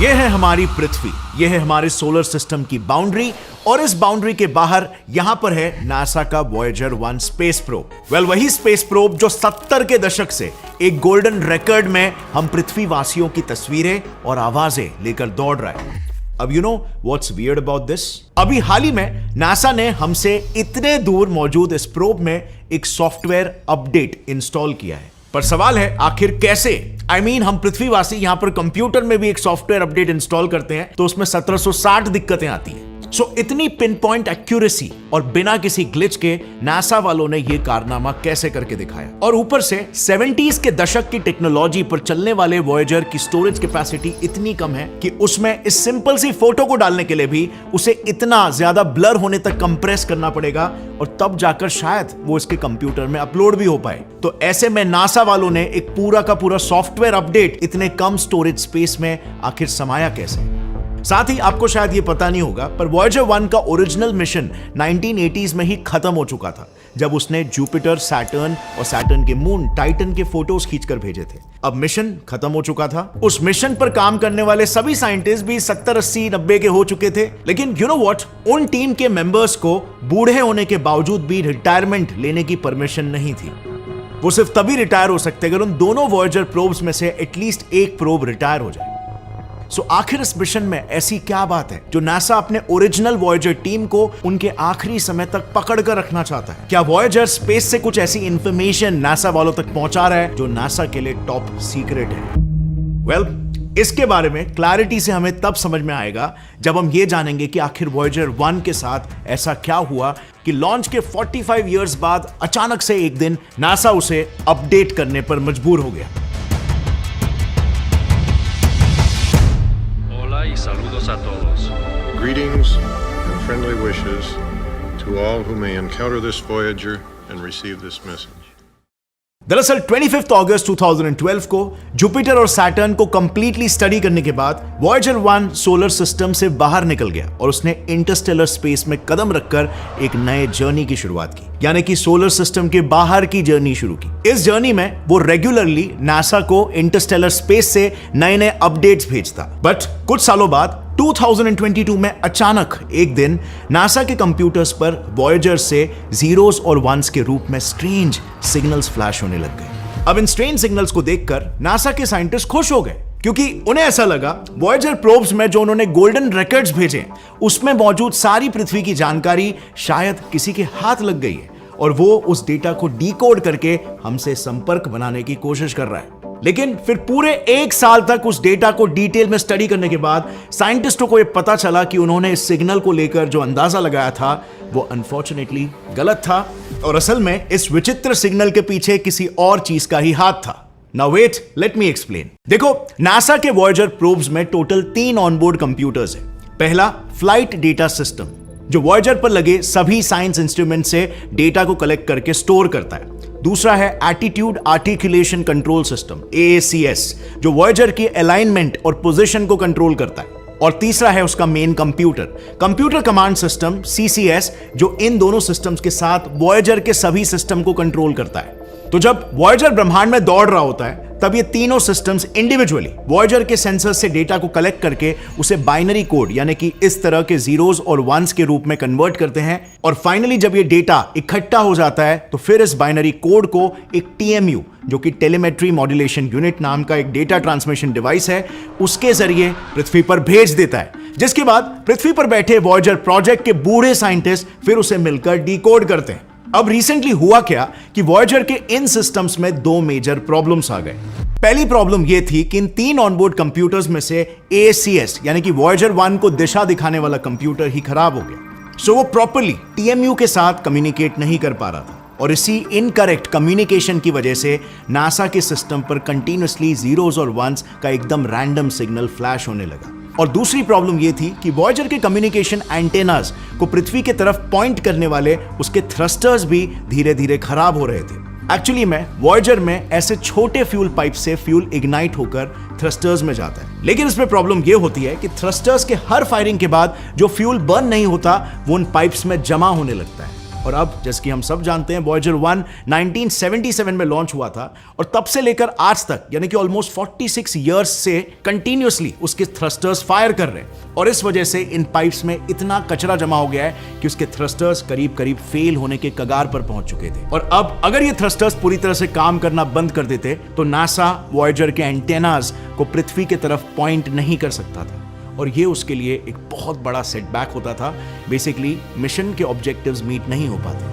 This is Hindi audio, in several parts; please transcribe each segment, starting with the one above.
यह है हमारी पृथ्वी, यह है हमारे सोलर सिस्टम की बाउंड्री, और इस बाउंड्री के बाहर यहां पर है नासा का वॉयेजर 1 स्पेस प्रोब। वही स्पेस प्रोब जो 70 के दशक से एक गोल्डन रिकॉर्ड में हम पृथ्वीवासियों की तस्वीरें और आवाजें लेकर दौड़ रहा है। अब you know what's weird about this? अभी हाल ही में नासा ने हमसे इतने दूर मौजूद इस प्रोब में एक सॉफ्टवेयर अपडेट इंस्टॉल किया है। पर सवाल है आखिर कैसे? हम पृथ्वीवासी यहां पर कंप्यूटर में भी एक सॉफ्टवेयर अपडेट इंस्टॉल करते हैं तो उसमें 1760 दिक्कतें आती हैं। इतनी पिन पॉइंट एक्यूरेसी और बिना किसी ग्लिच के नासा वालों ने यह कारनामा कैसे करके दिखाया? और ऊपर से 70s के दशक की टेक्नोलॉजी पर चलने वाले वॉयेजर की स्टोरेज कैपेसिटी इतनी कम है कि उसमें इस सिंपल सी फोटो को डालने के लिए भी उसे इतना ज्यादा ब्लर होने तक कंप्रेस करना पड़ेगा, और तब जाकर शायद वो इसके कंप्यूटर में अपलोड भी हो पाए। तो ऐसे में नासा वालों ने एक पूरा का पूरा सॉफ्टवेयर अपडेट इतने कम स्टोरेज स्पेस में आखिर समाया कैसे? साथ ही आपको शायद ये पता नहीं होगा, पर वॉयेजर 1 का ओरिजिनल मिशन 1980s में ही खत्म हो चुका था, जब उसने जुपिटर, सैटर्न और सैटर्न के मून टाइटन के फोटोज खींचकर भेजे थे। अब मिशन खत्म हो चुका था। उस मिशन पर काम करने वाले सभी साइंटिस्ट भी 70, 80, 90 के हो चुके थे। लेकिन यू नो व्हाट, उन टीम के मेंबर्स को बूढ़े होने के बावजूद भी रिटायरमेंट लेने की परमिशन नहीं थी। वो सिर्फ तभी रिटायर हो सकते अगर उन दोनों वॉयेजर प्रोब्स में से एटलीस्ट एक प्रोब रिटायर हो जाए। आखिर इस मिशन में ऐसी क्या बात है जो नासा अपने ओरिजिनल वॉयेजर टीम को उनके आखिरी समय तक पकड़ कर रखना चाहता है? क्या वॉयेजर स्पेस से कुछ ऐसी इंफॉर्मेशन नासा वालों तक पहुंचा रहा है जो नासा के लिए टॉप सीक्रेट है? इसके बारे में क्लैरिटी से हमें तब समझ में आएगा जब हम ये जानेंगे कि आखिर वॉयेजर 1 के साथ ऐसा क्या हुआ कि लॉन्च के 45 इयर्स बाद अचानक से एक दिन नासा उसे अपडेट करने पर मजबूर हो गया। Saludos a todos. Greetings and friendly wishes to all who may encounter this Voyager and receive this message. दरअसल 25 अगस्त 2012 को जुपिटर और सैटर्न को कंप्लीटली स्टडी करने के बाद वॉयेजर 1 सोलर सिस्टम से बाहर निकल गया और उसने इंटरस्टेलर स्पेस में कदम रखकर एक नए जर्नी की शुरुआत की, यानी कि सोलर सिस्टम के बाहर की जर्नी शुरू की। इस जर्नी में वो रेगुलरली नासा को इंटरस्टेलर स्पेस से नए नए अपडेट्स भेजता। बट कुछ सालों बाद 2022 में अचानक एक दिन नासा के कंप्यूटर्स पर वॉयेजर से जीरोस और वंस के रूप में स्ट्रेंज सिग्नल्स फ्लैश होने लग गए। अब इन स्ट्रेंज सिग्नल्स को देखकर नासा के साइंटिस्ट खुश हो गए, क्योंकि उन्हें ऐसा लगा वॉयेजर प्रोब्स में जो उन्होंने गोल्डन रिकॉर्ड्स भेजे उसमें मौजूद सारी पृथ्वी की जानकारी शायद किसी के हाथ लग गई है, और वो उस डेटा को डिकोड करके हमसे संपर्क बनाने की कोशिश कर रहा है। लेकिन फिर पूरे 1 साल तक उस डेटा को डिटेल में स्टडी करने के बाद साइंटिस्टों को यह पता चला कि उन्होंने इस सिग्नल को लेकर जो अंदाजा लगाया था वो अनफॉर्चुनेटली गलत था, और असल में इस विचित्र सिग्नल के पीछे किसी और चीज का ही हाथ था। Now wait, let me explain. देखो, नासा के वॉयेजर प्रोब्स में टोटल 3 ऑनबोर्ड कंप्यूटर्स हैं। पहला, फ्लाइट डेटा सिस्टम, जो वॉयेजर पर लगे सभी साइंस इंस्ट्रूमेंट से डेटा को कलेक्ट करके स्टोर करता है। दूसरा है attitude articulation control system, AACS, जो वॉयेजर की अलाइनमेंट और पोजीशन को कंट्रोल करता है। और तीसरा है उसका main computer command system, CCS, जो इन दोनों सिस्टम्स के साथ वॉयेजर के सभी सिस्टम को कंट्रोल करता है। तो जब वॉयेजर ब्रह्मांड में दौड़ रहा होता है तब ये तीनों सिस्टम्स इंडिविजुअली वॉयेजर के सेंसर से डेटा को कलेक्ट करके उसे बाइनरी कोड, यानी कि इस तरह के जीरोस और वंस के रूप में कन्वर्ट करते हैं, और फाइनली जब ये डेटा इकट्ठा हो जाता है तो फिर इस बाइनरी कोड को एक TMU, जो कि टेलीमेट्री मॉड्यूलेशन यूनिट नाम का एक डेटा ट्रांसमिशन डिवाइस है, उसके जरिए पृथ्वी पर भेज देता है, जिसके बाद पृथ्वी पर बैठे वॉयेजर प्रोजेक्ट के बूढ़े साइंटिस्ट फिर उसे मिलकर डिकोड करते हैं। अब रिसेंटली हुआ क्या कि वॉयेजर के इन सिस्टम्स में 2 मेजर प्रॉब्लम्स आ गए। पहली प्रॉब्लम यह थी कि इन 3 ऑनबोर्ड कंप्यूटर्स में से AACS, यानी कि वॉयेजर 1 को दिशा दिखाने वाला कंप्यूटर ही खराब हो गया। वो प्रॉपर्ली TMU के साथ कम्युनिकेट नहीं कर पा रहा था, और इसी इनकरेक्ट कम्युनिकेशन की वजह से नासा के सिस्टम पर कंटिन्यूअसली जीरोस और वंस का एकदम रैंडम सिग्नल फ्लैश होने लगा। और दूसरी प्रॉब्लम यह थी कि वॉयेजर के कम्युनिकेशन एंटेनास को पृथ्वी की तरफ पॉइंट करने वाले उसके थ्रस्टर्स भी धीरे धीरे खराब हो रहे थे। एक्चुअली में वॉयेजर में ऐसे छोटे फ्यूल पाइप से फ्यूल इग्नाइट होकर थ्रस्टर्स में जाता है, लेकिन इसमें प्रॉब्लम यह होती है कि थ्रस्टर्स के हर फायरिंग के बाद जो फ्यूल बर्न नहीं होता वो उन पाइप्स में जमा होने लगता है। और अब जैसे कि हम सब जानते हैं वॉयेजर 1 1977 में लॉन्च हुआ था और तब से लेकर आज तक यानी कि ऑलमोस्ट 46 इयर्स से कंटिन्यूअसली उसके थ्रस्टर्स फायर कर रहे हैं और इस वजह से इन पाइप्स में इतना कचरा जमा हो गया है कि उसके थ्रस्टर्स करीब करीब फेल होने के कगार पर पहुंच चुके थे। और अब अगर ये थ्रस्टर्स पूरी तरह से काम करना बंद कर देते तो नासा वॉयेजर के एंटेनास को पृथ्वी की तरफ पॉइंट नहीं कर सकता था और ये उसके लिए एक बहुत बड़ा सेटबैक होता था। बेसिकली मिशन के ऑब्जेक्टिव्स मीट नहीं हो पाते।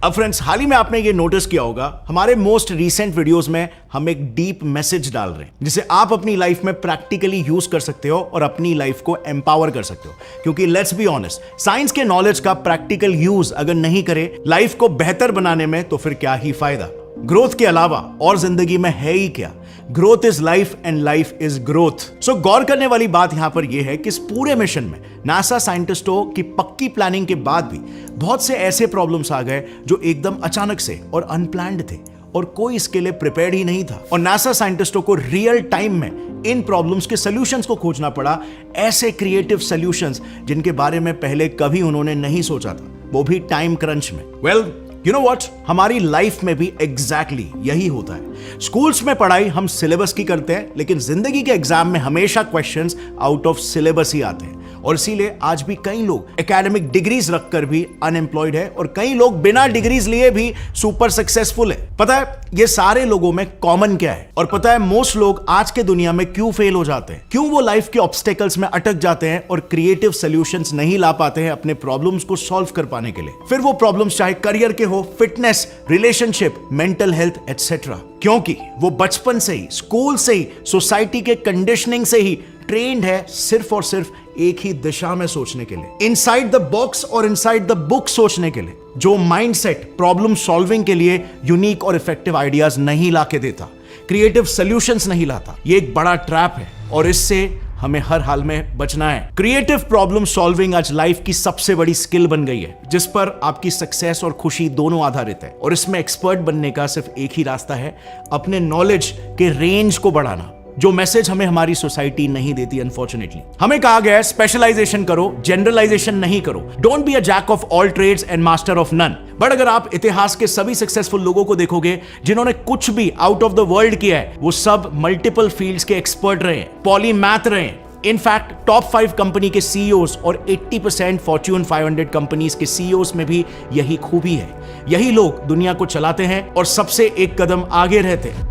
अब फ्रेंड्स, हाल ही में आपने ये नोटिस किया होगा हमारे मोस्ट रीसेंट वीडियोस में हम एक डीप मैसेज डाल रहे हैं जिसे आप अपनी लाइफ में प्रैक्टिकली यूज कर सकते हो और अपनी लाइफ को एम्पावर कर सकते हो। क्योंकि लेट्स बी ऑनेस्ट, साइंस के नॉलेज का प्रैक्टिकल यूज अगर नहीं करे लाइफ को बेहतर बनाने में तो फिर क्या ही फायदा। ग्रोथ के अलावा और जिंदगी में है ही क्या। Growth is life and life is growth. So गौर करने वाली बात यहां पर यह है कि इस पूरे मिशन में नासा साइंटिस्टों की पक्की प्लानिंग के बाद भी बहुत से ऐसे प्रॉब्लम्स आ गए जो एकदम अचानक से और अनप्लान्ड थे और कोई इसके लिए प्रिपेयर्ड ही नहीं था। और नासा साइंटिस्टों को रियल टाइम में इन प्रॉब्लम्स के सॉल्यूशंस को खोजना पड़ा, ऐसे क्रिएटिव सॉल्यूशंस जिनके बारे में पहले कभी उन्होंने नहीं सोचा था, वो भी टाइम क्रंच में। वेल, यू नो व्हाट, हमारी लाइफ में भी एग्जैक्टली यही होता है। स्कूल्स में पढ़ाई हम सिलेबस की करते हैं लेकिन जिंदगी के एग्जाम में हमेशा क्वेश्चंस आउट ऑफ सिलेबस ही आते हैं और इसीलिए आज भी कई लोग एकेडमिक डिग्रीज रखकर भी अनएम्प्लॉयड है और कई लोग बिना डिग्रीज लिए भी सुपर सक्सेसफुल है। पता है ये सारे लोगों में कॉमन क्या है और पता है मोस्ट लोग आज के दुनिया में क्यों फेल हो जाते हैं, क्यों वो लाइफ के ऑब्स्टेकल्स में अटक जाते हैं और क्रिएटिव सॉल्यूशंस नहीं ला पाते हैं अपने प्रॉब्लम्स को सॉल्व कर पाने के लिए। फिर वो प्रॉब्लम्स चाहे करियर के हो, fitness, relationship, mental health etcetera, क्योंकि वो बचपन से ही, स्कूल से ही, सोसाइटी के कंडीशनिंग से ही ट्रेंड है सिर्फ और सिर्फ एक ही दिशा में सोचने के लिए, इनसाइड द बॉक्स और इनसाइड द बुक सोचने के लिए, जो माइंडसेट प्रॉब्लम सॉल्विंग के लिए यूनिक और इफेक्टिव आइडियाज नहीं लाके देता, क्रिएटिव सॉल्यूशंस नहीं लाता। ये एक बड़ा ट्रैप है और इससे हमें हर हाल में बचना है। क्रिएटिव प्रॉब्लम सॉल्विंग आज लाइफ की सबसे बड़ी स्किल बन गई है जिस पर आपकी सक्सेस और खुशी दोनों आधारित है और इसमें एक्सपर्ट बनने का सिर्फ एक ही रास्ता है, अपने नॉलेज के रेंज को बढ़ाना, जो मैसेज हमें हमारी सोसाइटी नहीं देती अनफॉर्चुनेटली। हमें कहा गया है स्पेशलाइजेशन करो, जनरलाइजेशन नहीं करो। Don't be a jack of all trades and master of none. But अगर आप इतिहास के सभी सक्सेसफुल लोगों को देखोगे जिन्होंने कुछ भी आउट ऑफ द वर्ल्ड किया है, वो सब मल्टीपल फील्ड्स के एक्सपर्ट रहे हैं, पॉलीमैथ रहे हैं। इनफैक्ट टॉप 5 कंपनी के सीईओज और 80% फॉर्च्यून 500 कंपनीज के सीईओज में भी यही खूबी है। यही लोग दुनिया को चलाते हैं और सबसे एक कदम आगे रहते हैं।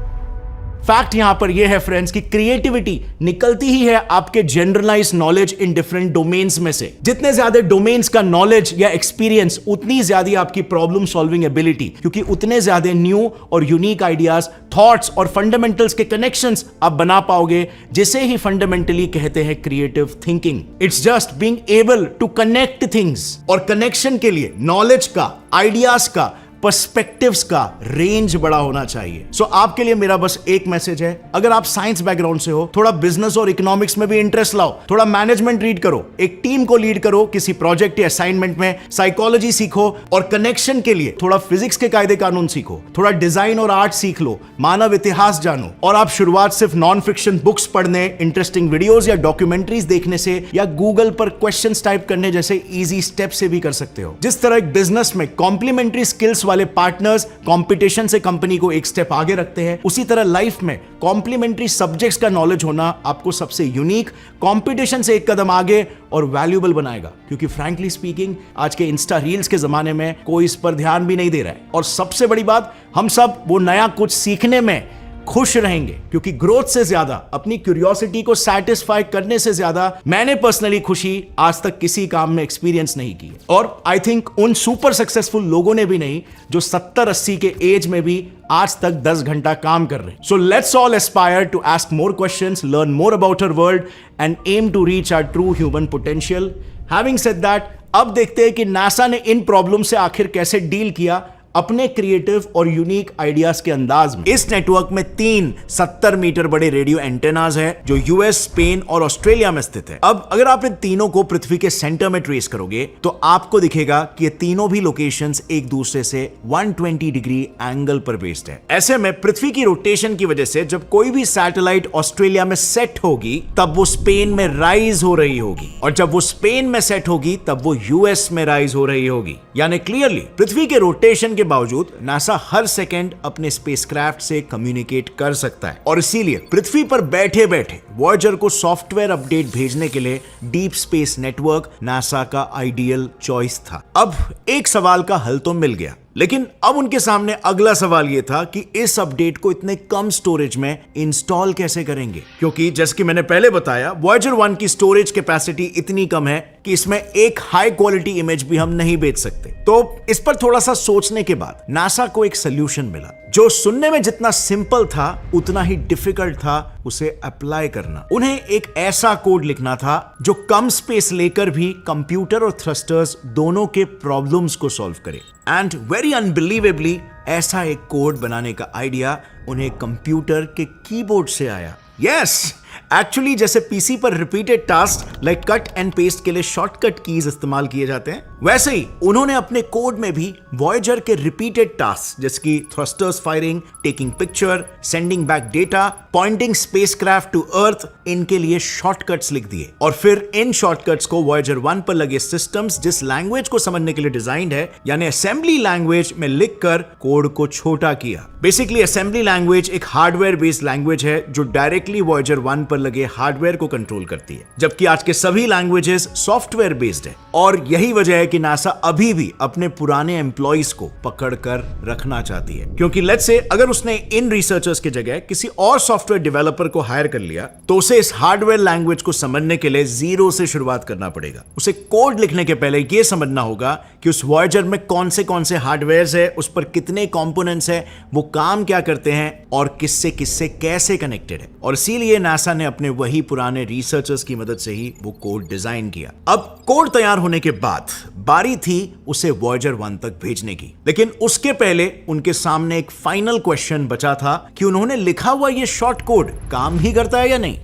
फैक्ट यहां पर यह है फ्रेंड्स कि क्रिएटिविटी निकलती ही है आपके generalise knowledge in different domains में से। जितने ज्यादा डोमेन्स का नॉलेज या एक्सपीरियंस उतनी ज्यादा आपकी प्रॉब्लम सॉल्विंग एबिलिटी, क्योंकि उतने ज्यादा न्यू और यूनिक आइडियाज, थॉट्स और फंडामेंटल्स के कनेक्शंस आप बना पाओगे, जिसे ही फंडामेंटली कहते हैं creative thinking. It's just being able to connect things और कनेक्शन के लिए नॉलेज का, आइडियाज का, पर्सपेक्टिव्स का रेंज बड़ा होना चाहिए। सो आपके लिए मेरा बस एक मैसेज है, अगर आप साइंस बैकग्राउंड से हो, थोड़ा बिजनेस और इकोनॉमिक्स में भी इंटरेस्ट लाओ, थोड़ा मैनेजमेंट रीड करो, एक टीम को लीड करो किसी प्रोजेक्ट या असाइनमेंट में, साइकोलॉजी सीखो और कनेक्शन के लिए थोड़ा फिजिक्स के कायदे कानून सीखो, थोड़ा डिजाइन और आर्ट सीख लो, मानव इतिहास जानो। और आप शुरुआत सिर्फ नॉन फिक्शन बुक्स पढ़ने, इंटरेस्टिंग वीडियोस या डॉक्यूमेंट्रीज देखने से या गूगल पर क्वेश्चंस टाइप करने जैसे इजी स्टेप से भी कर सकते हो। जिस तरह एक बिजनेस में कॉम्प्लीमेंट्री स्किल्स वाले पार्टनर्स कंपटीशन से कंपनी को एक स्टेप आगे रखते हैं, उसी तरह लाइफ में कॉम्प्लीमेंट्री सब्जेक्ट्स का नॉलेज होना आपको सबसे यूनिक, कंपटीशन से एक कदम आगे और वैल्यूएबल बनाएगा। क्योंकि फ्रैंकली स्पीकिंग आज के इंस्टा रील्स के जमाने में कोई इस पर ध्यान भी नहीं दे रहा है और सबसे बड़ी बात, हम सब वो नया कुछ सीखने में खुश रहेंगे, क्योंकि ग्रोथ से ज्यादा, अपनी क्यूरियोसिटी को सेटिस्फाई करने से ज्यादा मैंने पर्सनली खुशी आज तक किसी काम में एक्सपीरियंस नहीं की। और आई थिंक उन सुपर सक्सेसफुल लोगों ने भी नहीं जो 70-80 के एज में भी आज तक 10 घंटा काम कर रहे हैं। So let's all aspire to ask more questions, learn more about our world and aim to reach our true human potential. Having said that, अब देखते हैं कि नासा ने इन प्रॉब्लम से आखिर कैसे डील किया अपने क्रिएटिव और यूनिक आइडियाज के अंदाज में। इस नेटवर्क में 3 70 मीटर बड़े रेडियो एंटेनाज हैं जो यूएस, स्पेन और ऑस्ट्रेलिया में स्थित है। अब अगर आप इन तीनों को पृथ्वी के सेंटर में ट्रेस करोगे तो आपको दिखेगा कि ये तीनों भी लोकेशंस एक दूसरे से 120 डिग्री एंगल पर बेस्ड है। ऐसे में पृथ्वी की रोटेशन की वजह से जब कोई भी सैटेलाइट ऑस्ट्रेलिया में सेट होगी तब वो स्पेन में राइज हो रही होगी, और जब वो स्पेन में सेट होगी तब वो यूएस में राइज हो रही होगी। यानी क्लियरली पृथ्वी के रोटेशन के बावजूद नासा हर सेकंड अपने स्पेसक्राफ्ट से कम्युनिकेट कर सकता है, और इसीलिए पृथ्वी पर बैठे बैठे वॉयेजर को सॉफ्टवेयर अपडेट भेजने के लिए डीप स्पेस नेटवर्क नासा का आइडियल चॉइस था। अब एक सवाल का हल तो मिल गया, लेकिन अब उनके सामने अगला सवाल यह था कि इस अपडेट को इतने कम स्टोरेज में इंस्टॉल कैसे करेंगे, क्योंकि जैसे कि मैंने पहले बताया वॉयेजर 1 की स्टोरेज कैपेसिटी इतनी कम है कि इसमें एक हाई क्वालिटी इमेज भी हम नहीं भेज सकते। तो इस पर थोड़ा सा सोचने के बाद नासा को एक सोल्यूशन मिला जो सुनने में जितना सिंपल था उतना ही डिफिकल्ट था उसे अप्लाई करना। उन्हें एक ऐसा कोड लिखना था जो कम स्पेस लेकर भी कंप्यूटर और थ्रस्टर्स दोनों के प्रॉब्लम्स को सॉल्व करे। एंड वेरी अनबिलीवेबली ऐसा एक कोड बनाने का आइडिया उन्हें कंप्यूटर के कीबोर्ड से आया। यस, एक्चुअली जैसे पीसी पर repeated task like cut and paste के लिए शॉर्टकट कीज इस्तेमाल किए जाते हैं, वैसे ही उन्होंने अपने कोड में भी वॉयेजर के रिपीटेड टास्क जैसे कि thrusters firing, taking picture, sending back data, pointing spacecraft to Earth, इनके लिए शॉर्टकट्स लिख दिए। और फिर इन शॉर्टकट्स को वॉयेजर 1 पर लगे सिस्टम्स जिस लैंग्वेज को समझने के लिए डिजाइंड है यानी असेंबली लैंग्वेज में लिखकर कोड को छोटा किया। बेसिकली असेंबली लैंग्वेज एक हार्डवेयर बेस्ड लैंग्वेज है जो डायरेक्टली वॉयेजर 1 पर लगे हार्डवेयर को कंट्रोल करती है, जबकि आज के सभी लैंग्वेजेस सॉफ्टवेयर बेस्ड है। और यही वजह है कि नासा अभी भी अपने पुराने एम्प्लॉइज को पकड़कर रखना चाहती है, क्योंकि लेट्स से अगर उसने इन रिसर्चर्स की जगह किसी और सॉफ्टवेयर डेवलपर को हायर कर लिया तो उसे इस हार्डवेयर लैंग्वेज को समझने के लिए जीरो से शुरुआत करना पड़ेगा। उसे कोड लिखने के पहले यह समझना होगा कि उस वॉयेजर में कौन से हार्डवेयर है, उस पर कितने कंपोनेंट्स है, वो काम क्या करते हैं और किससे किससे कैसे कनेक्टेड है। और इसीलिए नासा ने अपने वही पुराने रिसर्चर्स की मदद से ही वो कोड डिजाइन किया। अब कोड तैयार होने के बाद बारी थी उसे वॉयेजर 1 तक भेजने की, लेकिन उसके पहले उनके सामने एक फाइनल क्वेश्चन बचा था कि उन्होंने लिखा हुआ ये शॉर्ट कोड काम ही करता है या नहीं।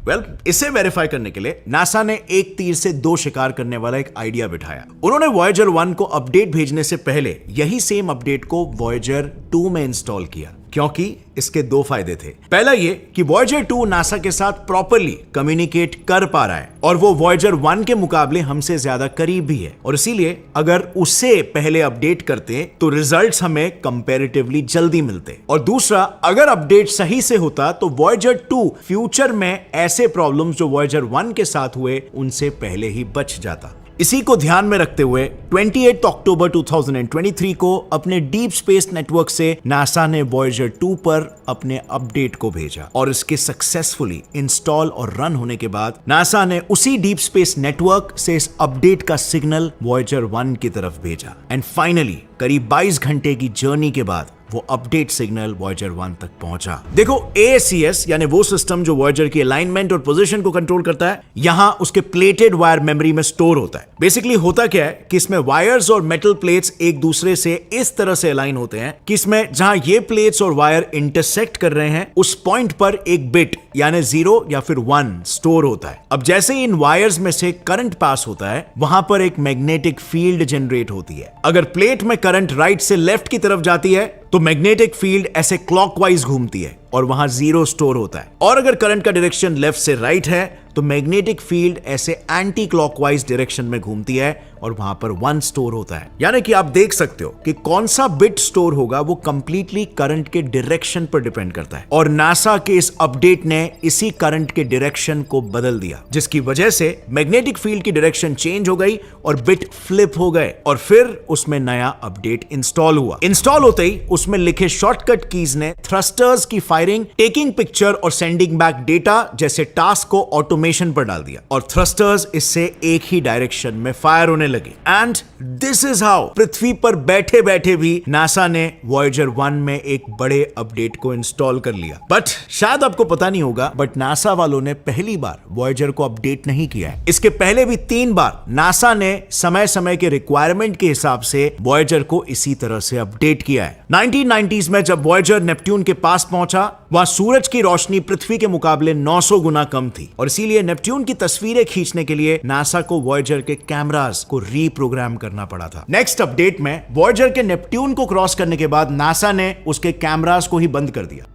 इसे वेरीफाई करने के लिए नासा ने एक तीर से 2 शिकार करने वाला एक आइडिया बिठाया। उन्होंने वॉयेजर 1 को अपडेट भेजने से पहले यही सेम अपडेट को वॉयेजर 2 में इंस्टॉल किया, क्योंकि इसके 2 फायदे थे। पहला ये कि वॉयेजर 2 नासा के साथ प्रॉपर्ली कम्युनिकेट कर पा रहा है और वो वॉयेजर 1 के मुकाबले हमसे ज्यादा करीब भी है, और इसीलिए अगर उसे पहले अपडेट करते तो रिजल्ट्स हमें कंपैरेटिवली जल्दी मिलते। और दूसरा, अगर अपडेट सही से होता तो वॉयेजर 2 फ्यूचर में ऐसे प्रॉब्लम्स जो वॉयेजर 1 के साथ हुए उनसे पहले ही बच जाता। इसी को ध्यान में रखते हुए 28 अक्टूबर 2023 को अपने डीप स्पेस नेटवर्क से नासा ने वॉयेजर 2 पर अपने अपडेट को भेजा, और इसके सक्सेसफुली इंस्टॉल और रन होने के बाद नासा ने उसी डीप स्पेस नेटवर्क से इस अपडेट का सिग्नल वॉयेजर 1 की तरफ भेजा। एंड फाइनली करीब 22 घंटे की जर्नी के बाद वो अपडेट सिग्नल वॉयेजर 1 तक पहुंचा। देखो, ASCS यानी वो सिस्टम जो वॉयेजर की अलाइनमेंट और पोजीशन को कंट्रोल करता है, यहां उसके प्लेटेड वायर मेमोरी में स्टोर होता है। बेसिकली होता क्या है कि इसमें वायर्स और मेटल प्लेट्स एक दूसरे से इस तरह से अलाइन होते हैं कि इसमें जहां ये प्लेट्स और वायर इंटरसेक्ट कर रहे हैं उस पॉइंट पर एक बिट यानी 0 या फिर 1 स्टोर होता है। अब जैसे ही इन वायर्स में से करंट पास होता है वहां पर एक मैग्नेटिक फील्ड जनरेट होती है। अगर प्लेट में करंट राइट से लेफ्ट की तरफ जाती है तो मैग्नेटिक फील्ड ऐसे क्लॉकवाइज घूमती है और वहां 0 स्टोर होता है, और अगर करंट का डायरेक्शन लेफ्ट से राइट है तो मैग्नेटिक फील्ड ऐसे एंटी क्लॉकवाइज डायरेक्शन में घूमती है और वहां पर 1 स्टोर होता है। यानी कि आप देख सकते हो कि कौन सा बिट स्टोर होगा वो कंप्लीटली करंट के डायरेक्शन पर डिपेंड करता है, और नासा के इस अपडेट ने इसी करंट के डायरेक्शन को बदल दिया, जिसकी वजह से मैग्नेटिक फील्ड की डायरेक्शन चेंज हो गई और बिट फ्लिप हो गए, और फिर उसमें नया अपडेट इंस्टॉल हुआ। इंस्टॉल होते ही उसमें लिखे शॉर्टकट कीज ने थ्रस्टर्स की फायर फायरिंग, टेकिंग पिक्चर और सेंडिंग बैक डेटा जैसे टास्क को ऑटोमेशन पर डाल दिया और थ्रस्टर्स इससे एक ही डायरेक्शन में फायर होने लगे। एंड दिस इज हाउ पृथ्वी पर बैठे बैठे भी नासा ने वॉयेजर 1 में एक बड़े अपडेट को इंस्टॉल कर लिया। बट शायद आपको पता नहीं होगा, बट नासा वालों ने पहली बार वॉयेजर को अपडेट नहीं किया है। इसके पहले भी 3 बार नासा ने समय समय के रिक्वायरमेंट के हिसाब से वॉयेजर को इसी तरह से अपडेट किया है। 1990s में जब वॉयेजर नेपट्यून के पास पहुंचा, वहां सूरज की रोशनी पृथ्वी के मुकाबले 900 गुना कम थी और इसीलिए नेपट्यून की तस्वीरें खींचने के लिए नासा को वॉयेजर के कैमरास को रीप्रोग्राम करना पड़ा था। नेक्स्ट अपडेट में वॉयेजर के नेपट्यून को क्रॉस करने के बाद नासा ने उसके कैमरास को ही बंद कर दिया,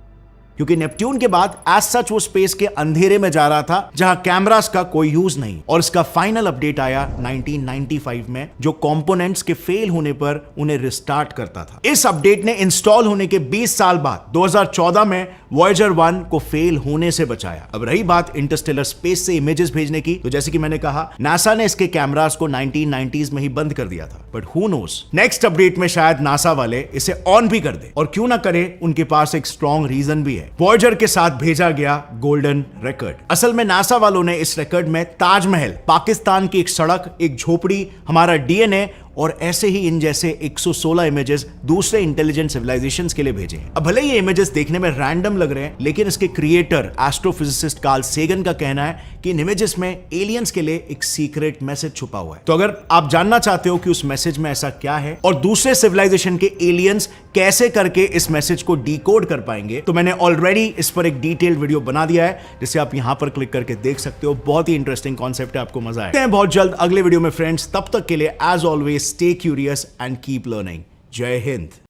क्योंकि नेपट्यून के बाद एज सच वो स्पेस के अंधेरे में जा रहा था जहां कैमरास का कोई यूज नहीं। और इसका फाइनल अपडेट आया 1995 में, जो कंपोनेंट्स के फेल होने पर उन्हें रिस्टार्ट करता था। इस अपडेट ने इंस्टॉल होने के 20 साल बाद 2014 में वॉयेजर 1 को फेल होने से बचाया। अब रही बात इंटरस्टेलर स्पेस से इमेजेस भेजने की, तो जैसे कि मैंने कहा, नासा ने इसके कैमरास को 1990s में ही बंद कर दिया था। But who knows, next update में शायद नासा वाले इसे ऑन भी कर दे, और क्यों ना करे, उनके पास एक स्ट्रॉन्ग रीजन भी है। वॉयेजर के साथ भेजा गया गोल्डन रिकॉर्ड। असल में नासा वालों ने इस रिकॉर्ड में ताजमहल, पाकिस्तान की एक सड़क, एक झोपड़ी, हमारा डीएनए और ऐसे ही इन जैसे 116 इमेजेस दूसरे इंटेलिजेंट सिविलाइजेशंस के लिए भेजे हैं। अब भले ये इमेजेस देखने में रैंडम लग रहे हैं, लेकिन इसके क्रिएटर एस्ट्रोफिजिसिस्ट कार्ल सेगन का कहना है कि इन इमेजेस में एलियंस के लिए एक सीक्रेट मैसेज छुपा हुआ है। तो अगर आप जानना चाहते हो कि उस मैसेज में ऐसा क्या है और दूसरे सिविलाइजेशन के एलियंस कैसे करके इस मैसेज को डिकोड कर पाएंगे, तो मैंने ऑलरेडी इस पर एक डिटेल्ड वीडियो बना दिया है, जिसे आप यहां पर क्लिक करके देख सकते हो। बहुत ही इंटरेस्टिंग कॉन्सेप्ट है, आपको मजा आएगा। बहुत जल्द अगले वीडियो में फ्रेंड्स, तब तक के लिए as always stay curious and keep learning. Jai Hind.